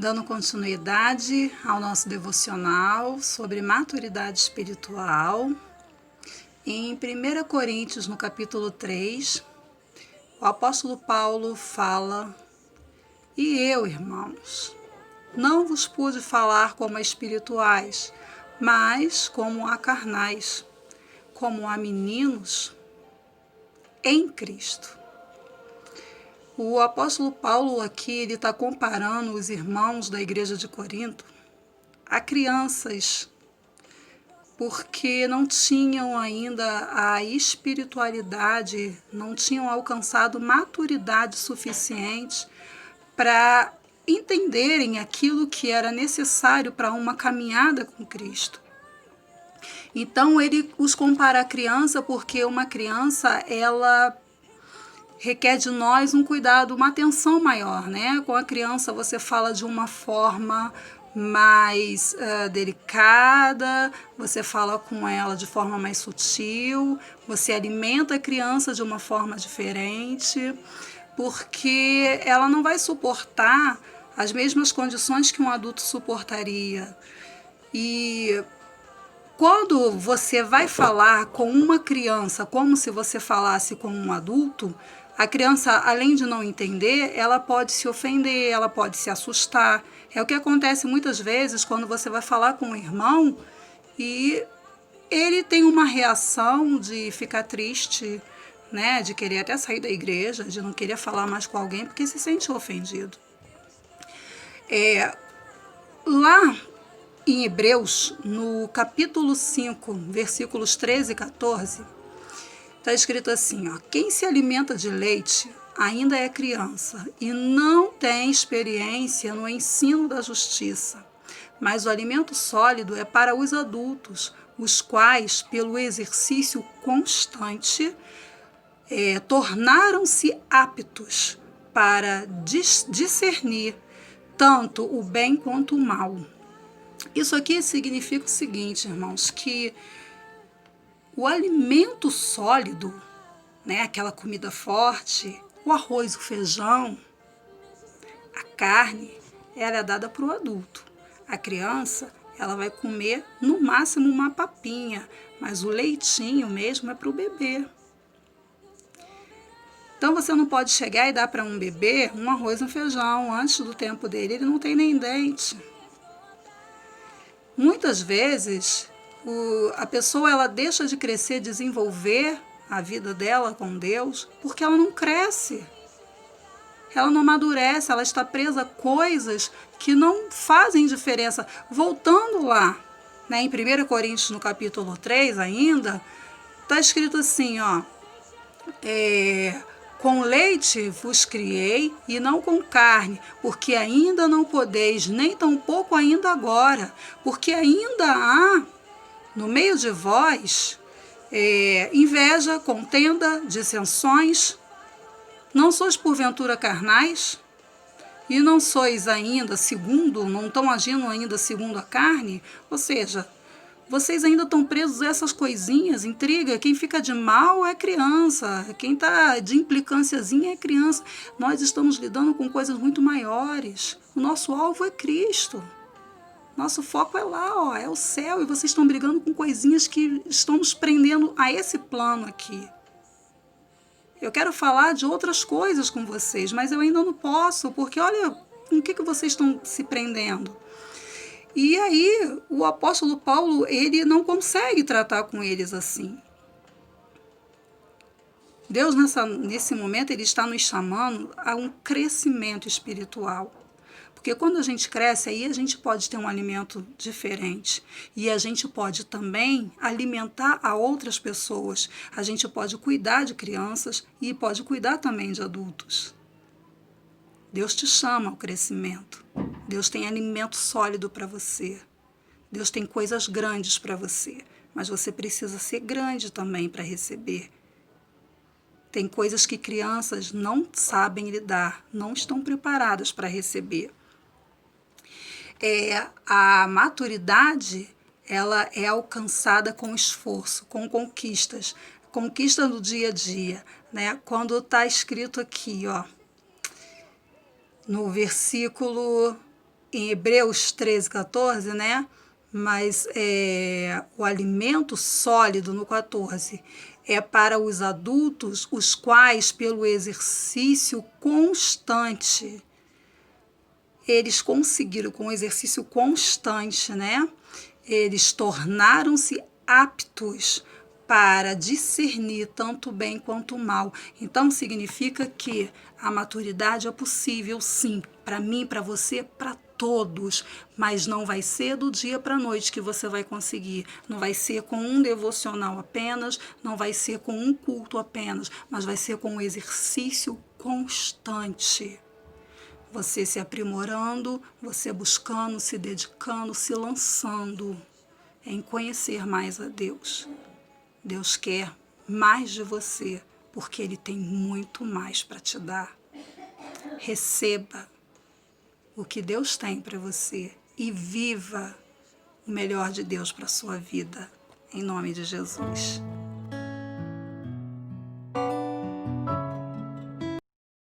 Dando continuidade ao nosso devocional sobre maturidade espiritual, em 1 Coríntios, no capítulo 3, o apóstolo Paulo fala: E eu, irmãos, não vos pude falar como a espirituais, mas como a carnais, como a meninos em Cristo. O apóstolo Paulo aqui ele está comparando os irmãos da igreja de Corinto a crianças, porque não tinham ainda a espiritualidade, não tinham alcançado maturidade suficiente para entenderem aquilo que era necessário para uma caminhada com Cristo. Então ele os compara à criança porque uma criança, ela requer de nós um cuidado, uma atenção maior, né? Com a criança você fala de uma forma mais delicada, você fala com ela de forma mais sutil, você alimenta a criança de uma forma diferente, porque ela não vai suportar as mesmas condições que um adulto suportaria. E quando você vai falar com uma criança como se você falasse com um adulto, a criança, além de não entender, ela pode se ofender, ela pode se assustar. É o que acontece muitas vezes quando você vai falar com um irmão e ele tem uma reação de ficar triste, né, de querer até sair da igreja, de não querer falar mais com alguém porque se sente ofendido. Lá em Hebreus, no capítulo 5, versículos 13 e 14, está escrito assim, ó: quem se alimenta de leite ainda é criança e não tem experiência no ensino da justiça. Mas o alimento sólido é para os adultos, os quais, pelo exercício constante, tornaram-se aptos para discernir tanto o bem quanto o mal. Isso aqui significa o seguinte, irmãos, que o alimento sólido, né, aquela comida forte, o arroz, o feijão, a carne, ela é dada para o adulto. A criança, ela vai comer no máximo uma papinha, mas o leitinho mesmo é para o bebê. Então você não pode chegar e dar para um bebê um arroz e um feijão antes do tempo dele, ele não tem nem dente. Muitas vezes a pessoa ela deixa de crescer, desenvolver a vida dela com Deus, porque ela não cresce, ela não amadurece, ela está presa a coisas que não fazem diferença. Voltando lá, né, em 1 Coríntios, no capítulo 3 ainda, está escrito assim, ó, com leite vos criei e não com carne, porque ainda não podeis, nem tampouco ainda agora, porque ainda há no meio de vós inveja, contenda, dissensões. Não sois porventura carnais? E não sois ainda segundo, não estão agindo ainda segundo a carne? Ou seja, vocês ainda estão presos a essas coisinhas, intriga. Quem fica de mal é criança, quem está de implicânciazinha é criança. Nós estamos lidando com coisas muito maiores. O nosso alvo é Cristo. Nosso foco é lá, ó, é o céu, e vocês estão brigando com coisinhas que estão nos prendendo a esse plano aqui. Eu quero falar de outras coisas com vocês, mas eu ainda não posso, porque olha com o que vocês estão se prendendo. E aí o apóstolo Paulo, ele não consegue tratar com eles assim. Deus, nesse momento, ele está nos chamando a um crescimento espiritual. Porque quando a gente cresce, aí a gente pode ter um alimento diferente. E a gente pode também alimentar a outras pessoas. A gente pode cuidar de crianças e pode cuidar também de adultos. Deus te chama ao crescimento. Deus tem alimento sólido para você. Deus tem coisas grandes para você. Mas você precisa ser grande também para receber. Tem coisas que crianças não sabem lidar, não estão preparadas para receber. A maturidade, ela é alcançada com esforço, com conquistas, conquista do dia a dia, né? Quando está escrito aqui, ó, no versículo em Hebreus 13, 14, né? Mas o alimento sólido no 14 é para os adultos, os quais, pelo exercício constante, eles conseguiram, com o exercício constante, né? Eles tornaram-se aptos para discernir tanto o bem quanto o mal. Então, significa que a maturidade é possível, sim, para mim, para você, para todos, mas não vai ser do dia para a noite que você vai conseguir. Não vai ser com um devocional apenas, não vai ser com um culto apenas, mas vai ser com um exercício constante. Você se aprimorando, você buscando, se dedicando, se lançando em conhecer mais a Deus. Deus quer mais de você, porque Ele tem muito mais para te dar. Receba o que Deus tem para você e viva o melhor de Deus para a sua vida, em nome de Jesus.